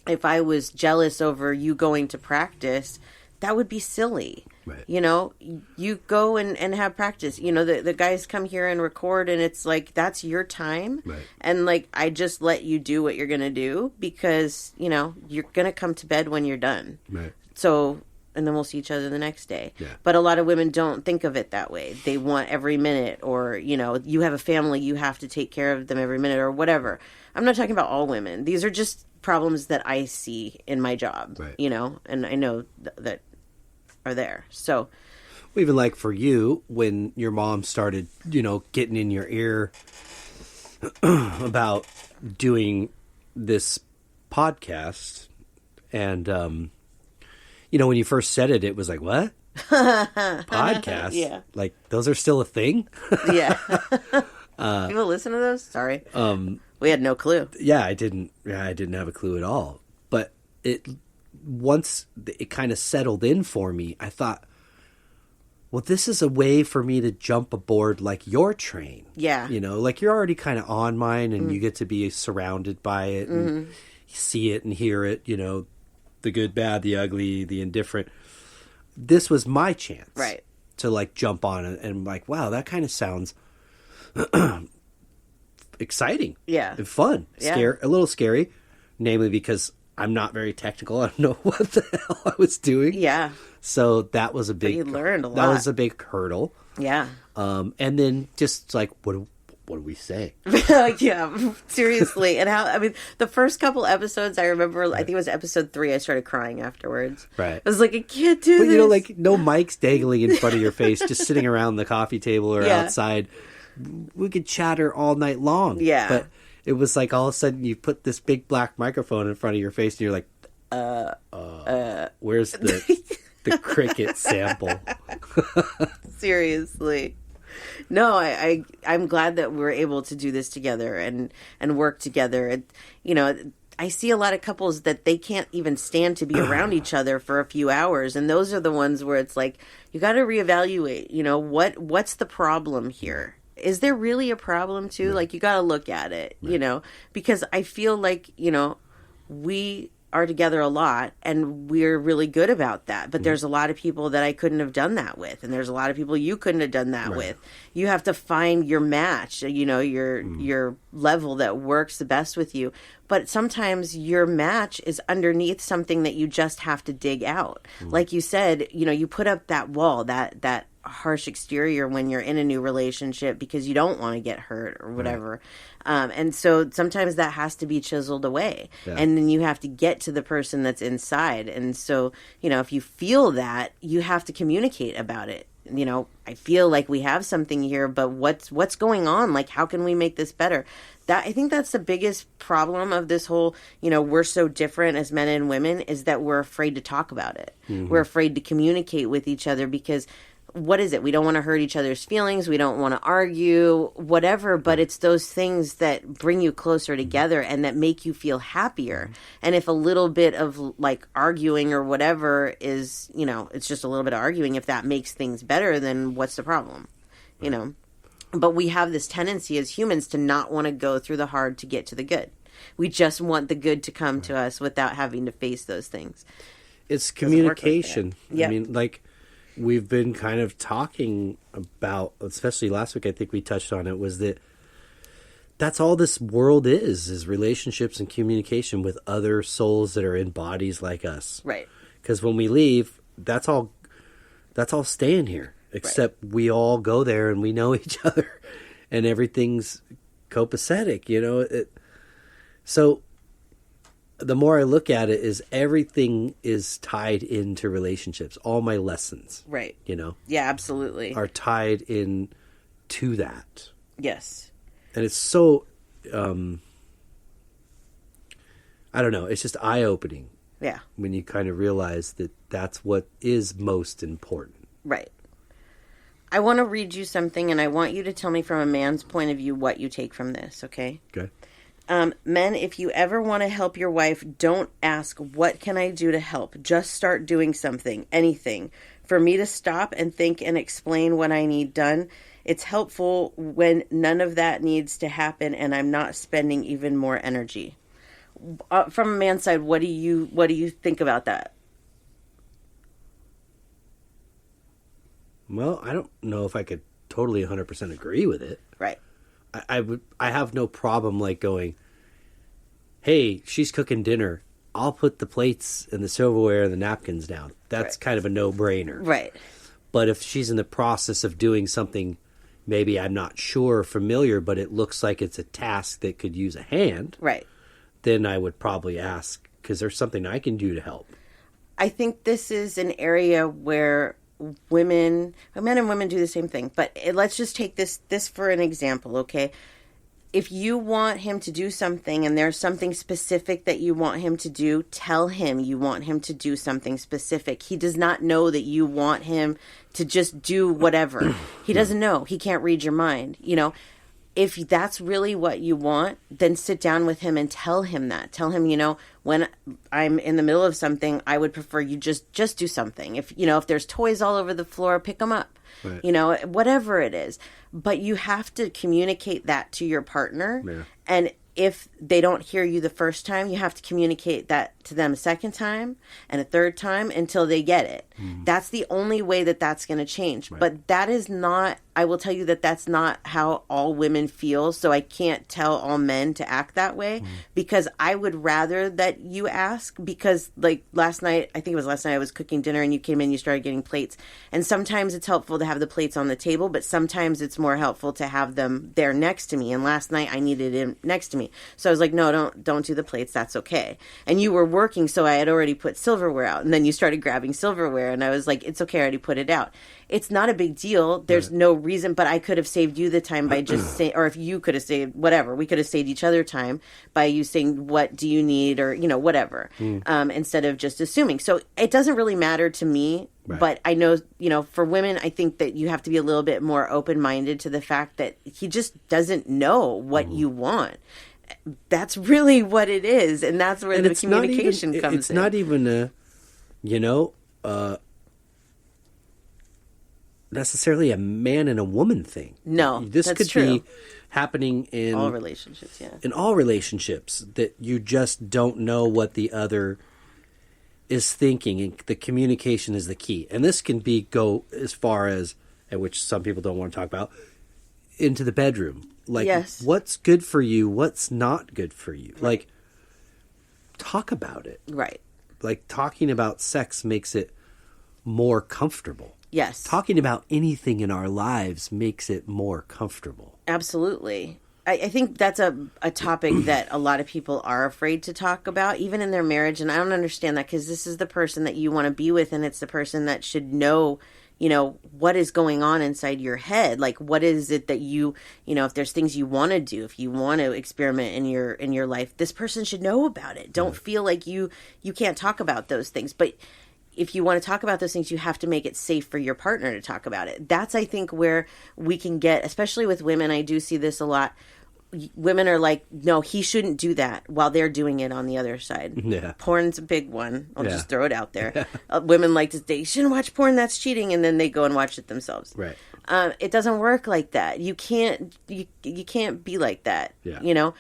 if I was jealous over you going to practice, that would be silly. Right. You know, you go and have practice. You know, the guys come here and record, and it's like, that's your time. Right. And like, I just let you do what you're going to do because, you know, you're going to come to bed when you're done. Right. So, and then we'll see each other the next day. Yeah. But a lot of women don't think of it that way. They want every minute, or, you know, you have a family, you have to take care of them every minute or whatever. I'm not talking about all women. These are just problems that I see in my job, right. you know, and I know that are there. So even like for you, when your mom started, you know, getting in your ear about doing this podcast, and you know, when you first said it, it was like, what? Podcast? Yeah. Like, those are still a thing? Yeah. People listen to those? Sorry. We had no clue. Yeah, I didn't have a clue at all. But once it kind of settled in for me, I thought, well, this is a way for me to jump aboard like your train. Yeah. You know, like you're already kind of on mine, and you get to be surrounded by it and see it and hear it, you know, the good, bad, the ugly, the indifferent. This was my chance. Right. To like jump on it and like, wow, that kind of sounds exciting. Yeah. And fun. Yeah. A little scary, namely because I'm not very technical. I don't know what the hell I was doing. Yeah. So that was a big. But you learned a lot. That was a big hurdle. Yeah. And then just like, what do we say? Yeah, seriously. And how, I mean, the first couple episodes, I remember, I think it was episode 3, I started crying afterwards. Right. I was like, I can't do But this. you know, like no mics dangling in front of your face, just sitting around the coffee table or Yeah. outside. We could chatter all night long. Yeah. But it was like all of a sudden you put this big black microphone in front of your face and you're like, where's the cricket sample? Seriously. No, I'm glad that we're able to do this together and work together. And, you know, I see a lot of couples that they can't even stand to be around each other for a few hours. And those are the ones where it's like, you got to reevaluate, you know, what's the problem here? Is there really a problem too? Right. Like, you got to look at it, right. You know, because I feel like, you know, we are together a lot and we're really good about that. But there's a lot of people that I couldn't have done that with. And there's a lot of people you couldn't have done that right. with. You have to find your match, you know, your level that works the best with you. But sometimes your match is underneath something that you just have to dig out. Like you said, you know, you put up that wall, that harsh exterior when you're in a new relationship because you don't want to get hurt or whatever. Right. And so sometimes that has to be chiseled away. Yeah. And then you have to get to the person that's inside. And so, you know, if you feel that, you have to communicate about it. You know, I feel like we have something here, but what's going on? Like, how can we make this better? That, I think that's the biggest problem of this whole, you know, we're so different as men and women, is that we're afraid to talk about it. Mm-hmm. We're afraid to communicate with each other because what is it? We don't want to hurt each other's feelings. We don't want to argue, whatever, but it's those things that bring you closer together and that make you feel happier. And if a little bit of like arguing or whatever is, you know, it's just a little bit of arguing, if that makes things better, then what's the problem? You know? But we have this tendency as humans to not want to go through the hard to get to the good. We just want the good to come to us without having to face those things. It's communication. Yep. I mean, like, we've been kind of talking about, especially last week, I think we touched on it, was that that's all this world is relationships and communication with other souls that are in bodies like us. Right. Because when we leave, that's all staying here. Except right. We all go there and we know each other and everything's copacetic, you know. So the more I look at it, is everything is tied into relationships. All my lessons, right? You know, yeah, absolutely, are tied in to that. Yes, and it's so I don't know. It's just eye opening. Yeah, when you kind of realize that that's what is most important. Right. I want to read you something, and I want you to tell me from a man's point of view what you take from this. Okay. Okay. Men, if you ever want to help your wife, don't ask, what can I do to help? Just start doing something, anything. For me to stop and think and explain what I need done, it's helpful when none of that needs to happen and I'm not spending even more energy. From a man's side, what do you think about that? Well, I don't know if I could totally 100% agree with it. Right. I have no problem like going, hey, she's cooking dinner. I'll put the plates and the silverware and the napkins down. That's kind of a no-brainer. Right. But if she's in the process of doing something, maybe I'm not sure or familiar, but it looks like it's a task that could use a hand. Right. Then I would probably ask, because there's something I can do to help. I think this is an area where men and women do the same thing. But let's just take this for an example, okay? If you want him to do something and there's something specific that you want him to do, tell him you want him to do something specific. He does not know that you want him to just do whatever. He doesn't know. He can't read your mind. You know, if that's really what you want, then sit down with him and tell him that. Tell him, you know, when I'm in the middle of something, I would prefer you just do something. If there's toys all over the floor, pick them up. Right. You know, whatever it is. But you have to communicate that to your partner. Yeah. And if they don't hear you the first time, you have to communicate that to them a second time and a third time until they get it. Mm. That's the only way that that's going to change. Right. But that is not, I will tell you that that's not how all women feel. So I can't tell all men to act that way because I would rather that you ask, because like last night, I think it was last night, I was cooking dinner and you came in, you started getting plates. And sometimes it's helpful to have the plates on the table, but sometimes it's more helpful to have them there next to me. And last night I needed him next to me. So I was like, no, don't do the plates. That's okay. And you were working, so I had already put silverware out. And then you started grabbing silverware. And I was like, it's okay, I already put it out. It's not a big deal. There's no reason, but I could have saved you the time by just saying, or if you could have saved, whatever, we could have saved each other time by you saying, what do you need? Or, you know, whatever, instead of just assuming. So it doesn't really matter to me. Right. But I know, you know, for women, I think that you have to be a little bit more open-minded to the fact that he just doesn't know what you want. That's really what it is. And that's where the communication comes in. It's not even necessarily a man and a woman thing. No, this could be happening in all relationships, in all relationships, that you just don't know what the other is thinking, and the communication is the key. And this can go as far as, and which some people don't want to talk about, into the bedroom. Like, what's good for you, what's not good for you. Right. Like, talk about it. Right. Like, talking about sex makes it more comfortable. Yes. Talking about anything in our lives makes it more comfortable. Absolutely. I think that's a topic that a lot of people are afraid to talk about, even in their marriage. And I don't understand that, because this is the person that you want to be with, and it's the person that should know, you know, what is going on inside your head. Like, what is it that you know, if there's things you want to do, if you want to experiment in your life, this person should know about it. Don't feel like you can't talk about those things. But if you want to talk about those things, you have to make it safe for your partner to talk about it. That's, I think, where we can get, especially with women, I do see this a lot. Women are like, no, he shouldn't do that, while they're doing it on the other side. Yeah. Porn's a big one. I'll just throw it out there. Women like to say, you shouldn't watch porn, that's cheating, and then they go and watch it themselves. Right. It doesn't work like that. You can't be like that. Yeah. You know,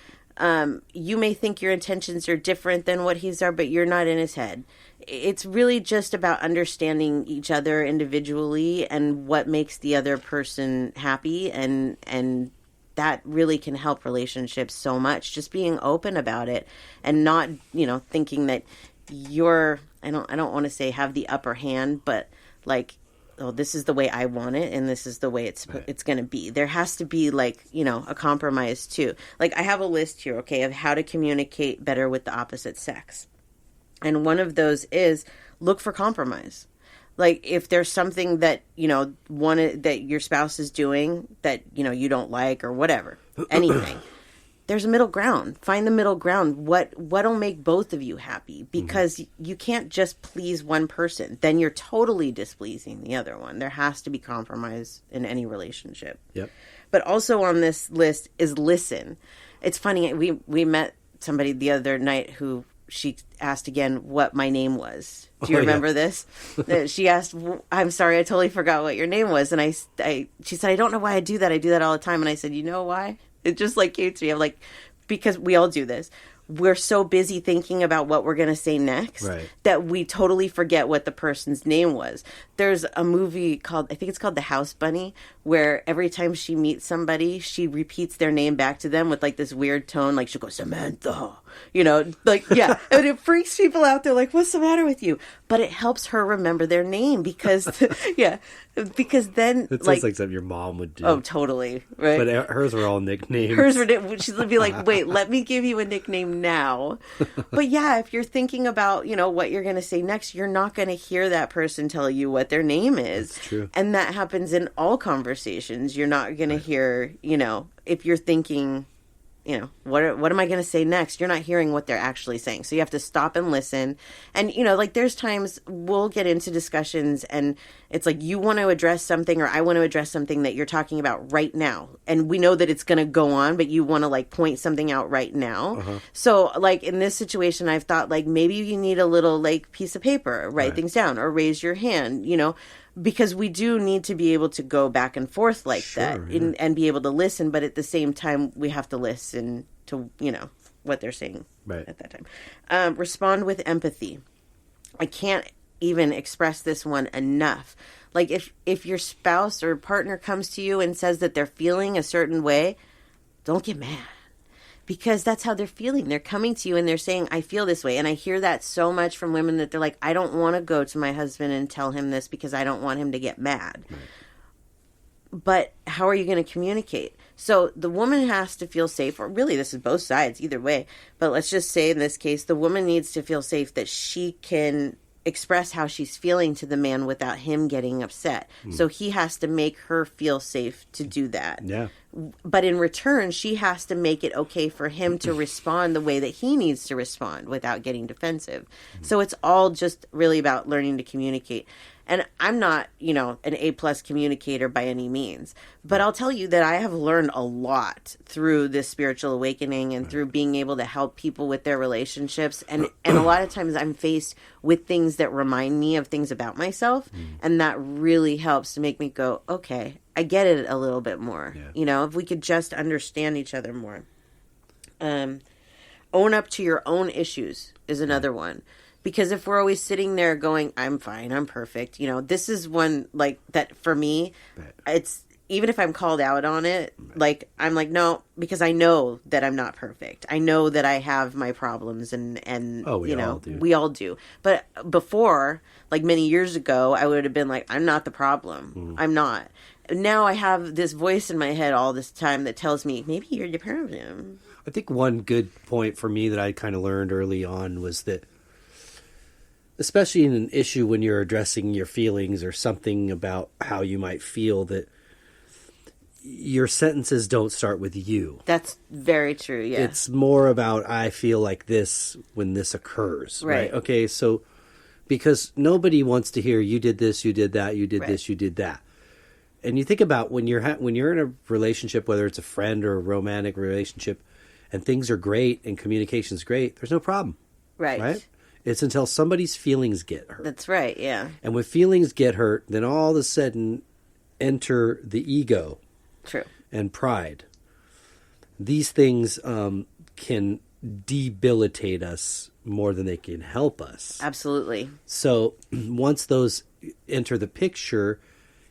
you may think your intentions are different than what his are, but you're not in his head. It's really just about understanding each other individually and what makes the other person happy, and that really can help relationships so much. Just being open about it and not, you know, thinking that you're, I don't want to say have the upper hand, but like, oh, this is the way I want it, and this is the way it's going to be. There has to be, like, you know, a compromise too. Like, I have a list here, okay, of how to communicate better with the opposite sex. And one of those is look for compromise. Like, if there's something that, you know, that your spouse is doing that, you know, you don't like, or whatever, anything, there's a middle ground. Find the middle ground. What'll make both of you happy? Because you can't just please one person. Then you're totally displeasing the other one. There has to be compromise in any relationship. Yep. But also on this list is listen. It's funny. We met somebody the other night who, she asked again what my name was. Do you remember this? She asked, I'm sorry, I totally forgot what your name was. And she said, I don't know why I do that. I do that all the time. And I said, you know why? It just like came to me. I'm like, because we all do this. we're so busy thinking about what we're going to say next that we totally forget what the person's name was. There's a movie called, I think it's called The House Bunny, where every time she meets somebody, she repeats their name back to them with like this weird tone. Like she'll go, Samantha, you know, like, yeah. And it freaks people out. They're like, what's the matter with you? But it helps her remember their name because, because then it sounds like something your mom would do. Oh, totally. Right. But hers were all nicknames. Hers were, she'd be like, wait, let me give you a nickname now. But yeah, if you're thinking about, you know, what you're going to say next, you're not going to hear that person tell you what their name is. That's true. And that happens in all conversations. You're not going to hear, you know, if you're thinking, you know, what am I going to say next? You're not hearing what they're actually saying. So you have to stop and listen. And, you know, like there's times we'll get into discussions and it's like you want to address something or I want to address something that you're talking about right now. And we know that it's going to go on, but you want to like point something out right now. So like in this situation, I've thought like maybe you need a little like piece of paper, write things down or raise your hand, you know. Because we do need to be able to go back and forth like that and be able to listen. But at the same time, we have to listen to, you know, what they're saying at that time. Respond with empathy. I can't even express this one enough. Like if your spouse or partner comes to you and says that they're feeling a certain way, don't get mad. Because that's how they're feeling. They're coming to you and they're saying, I feel this way. And I hear that so much from women that they're like, I don't want to go to my husband and tell him this because I don't want him to get mad. But how are you going to communicate? So the woman has to feel safe, or really this is both sides, either way. But let's just say in this case, the woman needs to feel safe that she can express how she's feeling to the man without him getting upset. So he has to make her feel safe to do that. Yeah. But in return, she has to make it okay for him to respond the way that he needs to respond without getting defensive. So it's all just really about learning to communicate. And I'm not, you know, an A+ communicator by any means, but I'll tell you that I have learned a lot through this spiritual awakening and through being able to help people with their relationships. And a lot of times I'm faced with things that remind me of things about myself. And that really helps to make me go, okay, I get it a little bit more. Yeah. You know, if we could just understand each other more. Own up to your own issues is another one. Because if we're always sitting there going, I'm fine, I'm perfect, you know, this is one like that for me, it's even if I'm called out on it, like I'm like, no, because I know that I'm not perfect. I know that I have my problems and you know, we all do. But before, like many years ago, I would have been like, I'm not the problem. I'm not. Now I have this voice in my head all this time that tells me, maybe you're the problem. I think one good point for me that I kind of learned early on was that, especially in an issue when you're addressing your feelings or something about how you might feel, that your sentences don't start with you. That's very true, yeah. It's more about, I feel like this when this occurs, right? Okay, so because nobody wants to hear, you did this, you did that, you did this, you did that. And you think about when you're in a relationship, whether it's a friend or a romantic relationship, and things are great and communication's great, there's no problem. Right? It's until somebody's feelings get hurt. That's right, yeah. And when feelings get hurt, then all of a sudden enter the ego. True. And pride. These things can debilitate us more than they can help us. Absolutely. So once those enter the picture,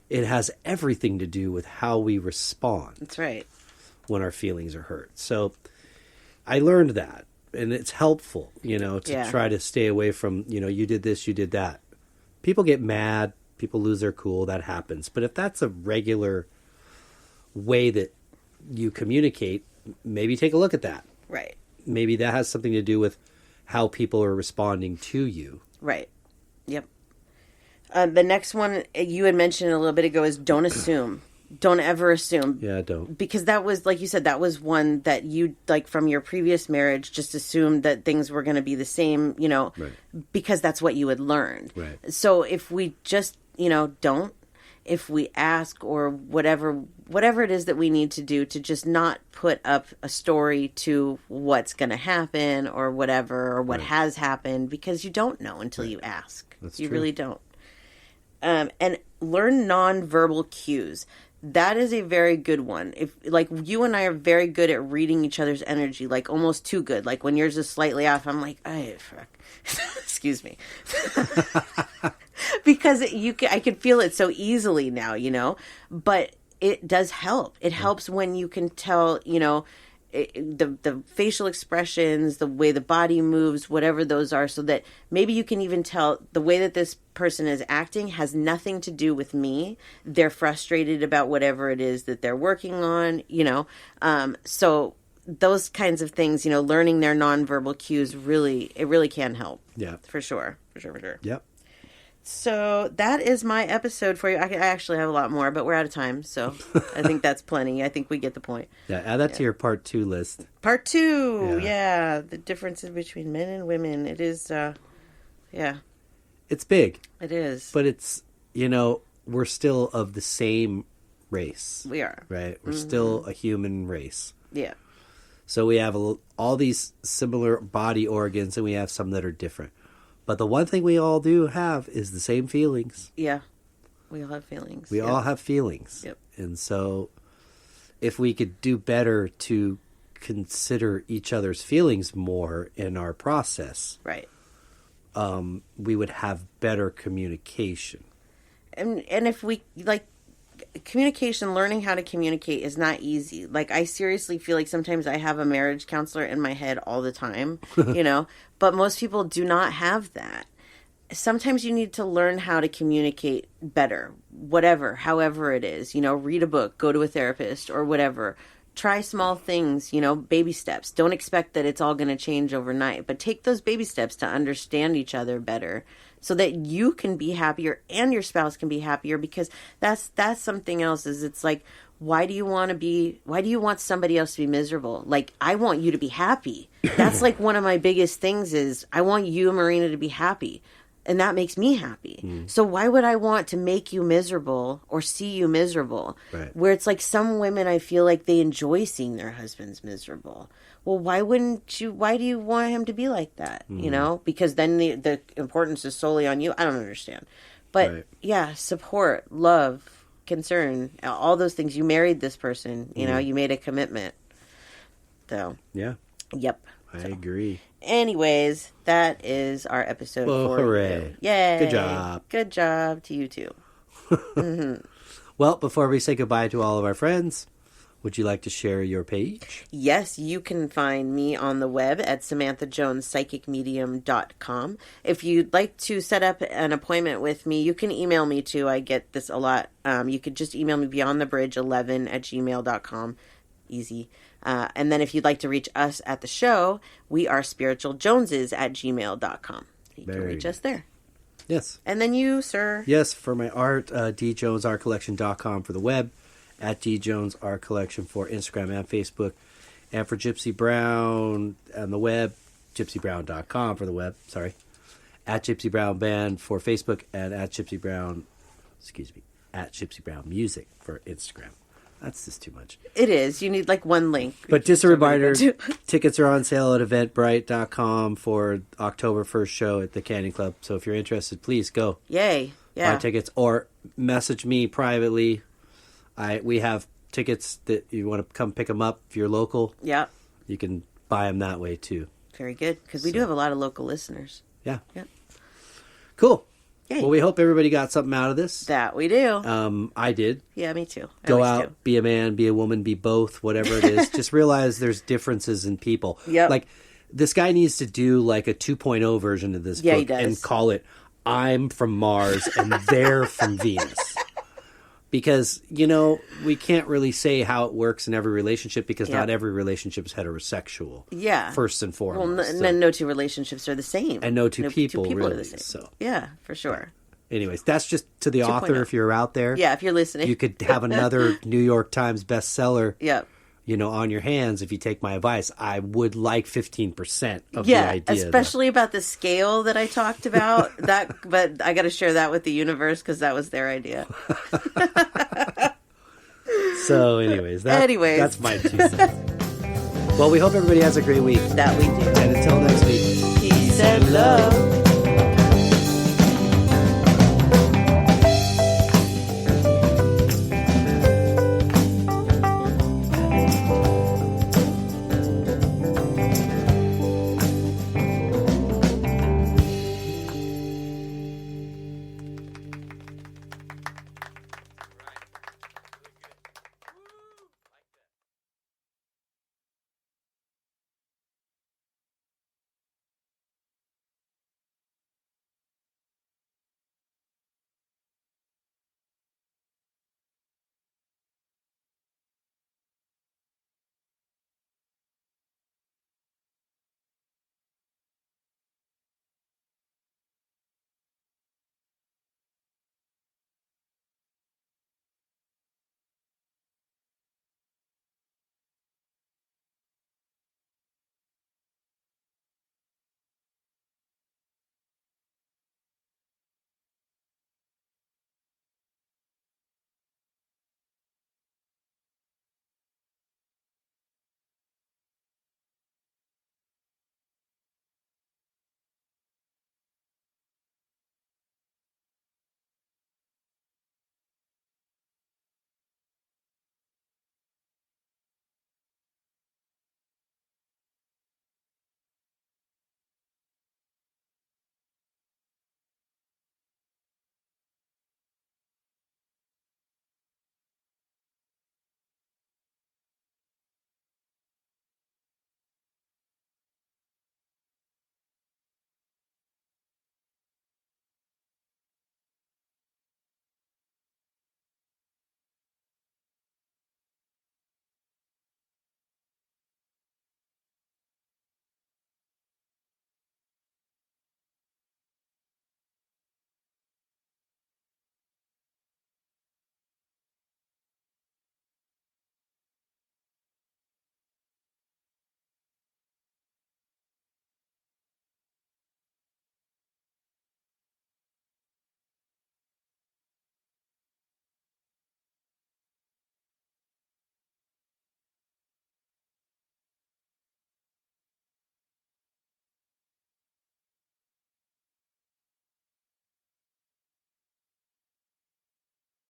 it has everything to do with how we respond. That's right. When our feelings are hurt. So I learned that. And it's helpful, you know, to try to stay away from, you know, you did this, you did that. People get mad. People lose their cool. That happens. But if that's a regular way that you communicate, maybe take a look at that. Right. Maybe that has something to do with how people are responding to you. Right. Yep. The next one you had mentioned a little bit ago is don't assume. Don't ever assume. Yeah, don't. Because that was, like you said, that was one that you, like, from your previous marriage, just assumed that things were going to be the same, you know, because that's what you had learned. Right. So if we just, you know, if we ask or whatever it is that we need to do to just not put up a story to what's going to happen or whatever, or what has happened, because you don't know until you ask. That's you true. really don't. And learn nonverbal cues. That is a very good one. If like you and I are very good at reading each other's energy, like almost too good. Like when yours is slightly off, I'm like, "Ay, fuck." Excuse me. Because I could feel it so easily now, but it does help. It helps when you can tell, the facial expressions, the way the body moves, whatever those are, so that maybe you can even tell the way that this person is acting has nothing to do with me. They're frustrated about whatever it is that they're working on, so those kinds of things, learning their nonverbal cues really can help. Yeah. For sure. Yep. So that is my episode for you. I actually have a lot more, but we're out of time, so I think that's plenty. I think we get the point. Yeah, add that to your part 2 list. Part 2, yeah. The differences between men and women. It is, It's big. It is. But it's, we're still of the same race. We are. Right? We're still a human race. Yeah. So we have all these similar body organs, and we have some that are different. But the one thing we all do have is the same feelings. Yeah. We all have feelings. We all have feelings. Yep. And so if we could do better to consider each other's feelings more in our process, right, we would have better communication. And if we, communication, learning how to communicate is not easy. Like, I seriously feel like sometimes I have a marriage counselor in my head all the time, but most people do not have that. Sometimes you need to learn how to communicate better, however it is, read a book, go to a therapist or whatever. Try small things, baby steps. Don't expect that it's all going to change overnight, but take those baby steps to understand each other better so that you can be happier and your spouse can be happier, because that's something else. Is it's like, why do you want somebody else to be miserable? Like, I want you to be happy. That's like one of my biggest things is I want you, Marina, to be happy. And that makes me happy. So why would I want to make you miserable or see you miserable? Right. Where it's like some women, I feel like they enjoy seeing their husbands miserable. Well, why do you want him to be like that? Because then the importance is solely on you. I don't understand. But yeah, support, love, concern, all those things. You married this person, you made a commitment. So. Yeah. Yep. I agree. Anyways, that is our episode for hooray. you. Yay. Good job. Good job to you too. Well, before we say goodbye to all of our friends, would you like to share your page? Yes, you can find me on the web at SamanthaJonesPsychicMedium.com. If you'd like to set up an appointment with me, you can email me too. I get this a lot. You could just email me beyondthebridge11@gmail.com. Easy. And then if you'd like to reach us at the show, we are spiritualjoneses@gmail.com. You can reach us there. Yes. And then you, sir. Yes, for my art, djonesartcollection.com for the web, at djonesartcollection for Instagram and Facebook, and for Gypsy Brown on the web, gypsybrown.com for the web, at Gypsy Brown Band for Facebook, and at Gypsy Brown Music for Instagram. That's just too much. It is. You need like one link. But just a reminder, tickets are on sale at eventbrite.com for October 1st show at the Canyon Club. So if you're interested, please go. Yay. Yeah. Buy tickets or message me privately. We have tickets that you want to come pick them up. If you're local, you can buy them that way too. Very good, because we do have a lot of local listeners. Yeah. Cool. Yay. Well, we hope everybody got something out of this. That we do. I did. Yeah, me too. Go out, be a man, be a woman, be both, whatever it is. Just realize there's differences in people. Yep. Like, this guy needs to do like a 2.0 version of this book he does. and call it I'm from Mars and they're from Venus. Because, we can't really say how it works in every relationship because not every relationship is heterosexual. Yeah. First and foremost. Well, no two relationships are the same. And no two people really, are the same. So. Yeah, for sure. Anyways, that's just to the author if you're out there. Yeah, if you're listening. You could have another New York Times bestseller. Yep. On your hands if you take my advice. I would like 15% of the idea. Yeah, especially about the scale that I talked about. But I got to share that with the universe because that was their idea. So, anyways, that's my 2 cents. Well, we hope everybody has a great week. That we do. And until next week, peace and love.